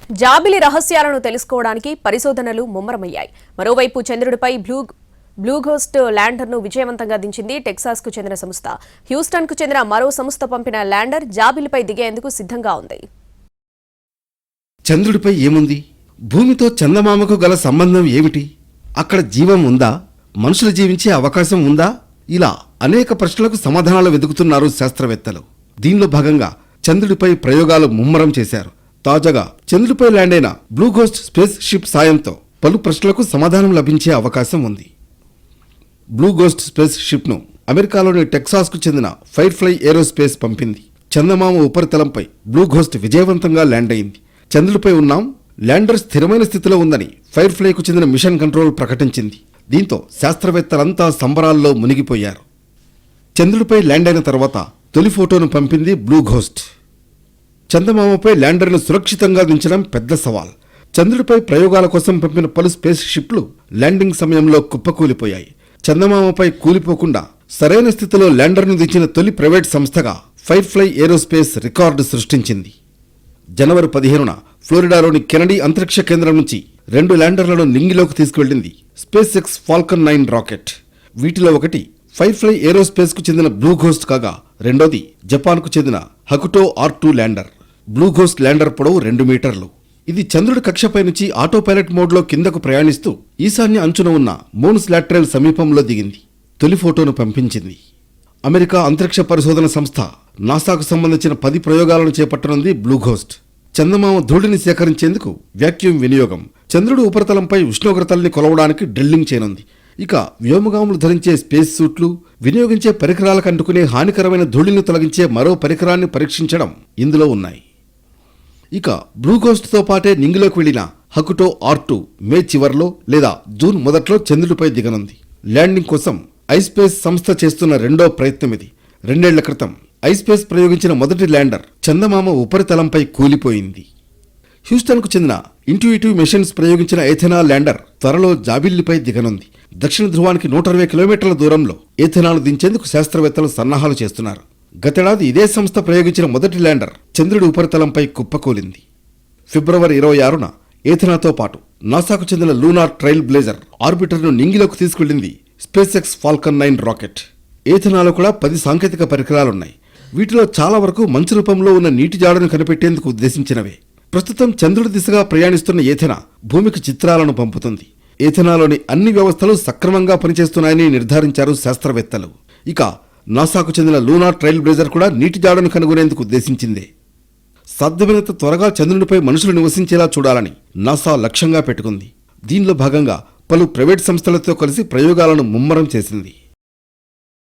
జాబిలి రహస్యాలను తెలుసుకోవడానికి పరిశోధనలు ముమ్మరమయ్యాయి. మరోవైపు చంద్రుడిపై బ్లూ ఘోస్ట్ ల్యాండర్ను విజయవంతంగా దించింది టెక్సాస్కు చెందిన సంస్థ. హ్యూస్టన్కు చెందిన మరో సంస్థ పంపిన ల్యాండర్ జాబిలిపై దిగేందుకు సిద్ధంగా ఉంది. చంద్రుడిపై ఏముంది? భూమితో చందమామకు గల సంబంధం ఏమిటి? అక్కడ జీవం ఉందా? మనుషులు జీవించే అవకాశం ఉందా? ఇలా అనేక ప్రశ్నలకు సమాధానాలు వెతుకుతున్నారు శాస్త్రవేత్తలు. దీనిలో భాగంగా చంద్రుడిపై ప్రయోగాలు ముమ్మరం చేశారు. తాజాగా చంద్రుడిపై ల్యాండ్ అయిన బ్లూ ఘోస్ట్ స్పేస్ షిప్ సాయంతో పలు ప్రశ్నలకు సమాధానం లభించే అవకాశం ఉంది. బ్లూ ఘోస్ట్ స్పేస్ షిప్ను అమెరికాలోని టెక్సాస్కు చెందిన ఫైర్ఫ్లై ఏరోస్పేస్ పంపింది. చందమామ ఉపరితలంపై బ్లూ ఘోస్ట్ విజయవంతంగా ల్యాండ్ అయింది. చంద్రుడిపై ఉన్నాం, ల్యాండర్ స్థిరమైన స్థితిలో ఉందని ఫైర్ఫ్లైకు చెందిన మిషన్ కంట్రోల్ ప్రకటించింది. దీంతో శాస్త్రవేత్తలంతా సంబరాల్లో మునిగిపోయారు. చంద్రుడిపై ల్యాండ్ అయిన తర్వాత తొలి ఫోటోను పంపింది బ్లూ ఘోస్ట్. చందమామపై ల్యాండర్ను సురక్షితంగా దించడం పెద్ద సవాల్. చంద్రుడిపై ప్రయోగాల కోసం పంపిన పలు స్పేస్ షిప్లు ల్యాండింగ్ సమయంలో కుప్పకూలిపోయాయి. చందమామపై కూలిపోకుండా సరైన స్థితిలో ల్యాండర్ను దించిన తొలి ప్రైవేట్ సంస్థగా ఫైర్ఫ్లై ఏరోస్పేస్ రికార్డు సృష్టించింది. జనవరి 15న ఫ్లోరిడాలోని కెనడీ అంతరిక్ష కేంద్రం నుంచి 2 ల్యాండర్లను నింగిలోకి తీసుకువెళ్లింది స్పేస్ ఎక్స్ ఫాల్కన్ 9 రాకెట్. వీటిలో ఒకటి ఫైర్ఫ్లై ఏరోస్పేస్కు చెందిన బ్లూ ఘోస్ట్ కాగా రెండోది జపాన్కు చెందిన Hakuto R2 lander. Blue ghost lander పొడవు 2 మీటర్లు. ఇది చంద్రుడి కక్షపై నుంచి ఆటో పైలట్ మోడ్లో కిందకు ప్రయాణిస్తూ ఈశాన్య అంచున ఉన్న మోన్స్ లాటరల్ సమీపంలో దిగింది. తొలి ఫోటోను పంపించింది. అమెరికా అంతరిక్ష పరిశోధన సంస్థ నాసాకు సంబంధించిన 10 ప్రయోగాలను చేపట్టనుంది బ్లూ ఘోస్ట్. చందమామ ధూళిని సేకరించేందుకు వ్యాక్యూమ్ వినియోగం, చంద్రుడి ఉపరితలంపై ఉష్ణోగ్రతల్ని కొలవడానికి డ్రిల్లింగ్ చేయనుంది. ఇక వ్యోమగాములు ధరించే స్పేస్ సూట్లు, వినియోగించే పరికరాలకు అంటుకునే హానికరమైన ధూళిని తొలగించే మరో పరికరాన్ని పరీక్షించడం ఇందులో ఉన్నాయి. ఇక బ్లూ ఘోస్ట్తో పాటే నింగిలోకి వెళ్లిన హకుటో R2 మే చివర్లో లేదా జూన్ మొదట్లో చంద్రుడిపై దిగనుంది. ల్యాండింగ్ కోసం ఐస్పేస్ సంస్థ చేస్తున్న రెండో ప్రయత్నం ఇది. 2 ఏళ్ల క్రితం ఐస్పేస్ ప్రయోగించిన మొదటి ల్యాండర్ చందమామ ఉపరితలంపై కూలిపోయింది. హ్యూస్టన్కు చెందిన ఇంట్యూటివ్ మిషన్స్ ప్రయోగించిన ఎథెనాల్ ల్యాండర్ త్వరలో జాబిల్లిపై దిగనుంది. దక్షిణ ధ్రువానికి 120 కిలోమీటర్ల దూరంలో ఎథెనాల్ దించేందుకు శాస్త్రవేత్తలు సన్నాహాలు చేస్తున్నారు. గతేడాది ఇదే సంస్థ ప్రయోగించిన మొదటి ల్యాండర్ చంద్రుడి ఉపరితలంపై కుప్పకూలింది. ఫిబ్రవరి 26న ఎథెనాతో పాటు నాసాకు చెందిన లూనార్ ట్రైల్ బ్లేజర్ ఆర్బిటర్ను నింగిలోకి తీసుకెళ్లింది స్పేస్ ఎక్స్ ఫాల్కన్ 9 రాకెట్. ఎథెనాలో కూడా 10 సాంకేతిక పరికరాలున్నాయి. వీటిలో చాలా వరకు మంచు రూపంలో ఉన్న నీటి జాడను కనిపెట్టేందుకు ఉద్దేశించినవే. ప్రస్తుతం చంద్రుడి దిశగా ప్రయాణిస్తున్న ఎథెనా భూమికి చిత్రాలను పంపుతుంది. ఎథెనాలోని అన్ని వ్యవస్థలు సక్రమంగా పనిచేస్తున్నాయని నిర్ధారించారు శాస్త్రవేత్తలు. ఇక నాసాకు చెందిన లూనార్ ట్రైల్ బ్లేజర్ కూడా నీటి జాడను కనుగొనేందుకు ఉద్దేశించిందే. సాధ్యమైనంత త్వరగా చంద్రునిపై మనుషులు నివసించేలా చూడాలని నాసా లక్ష్యంగా పెట్టుకుంది. దీనిలో భాగంగా పలు ప్రైవేట్ సంస్థలతో కలిసి ప్రయోగాలను ముమ్మరం చేసింది.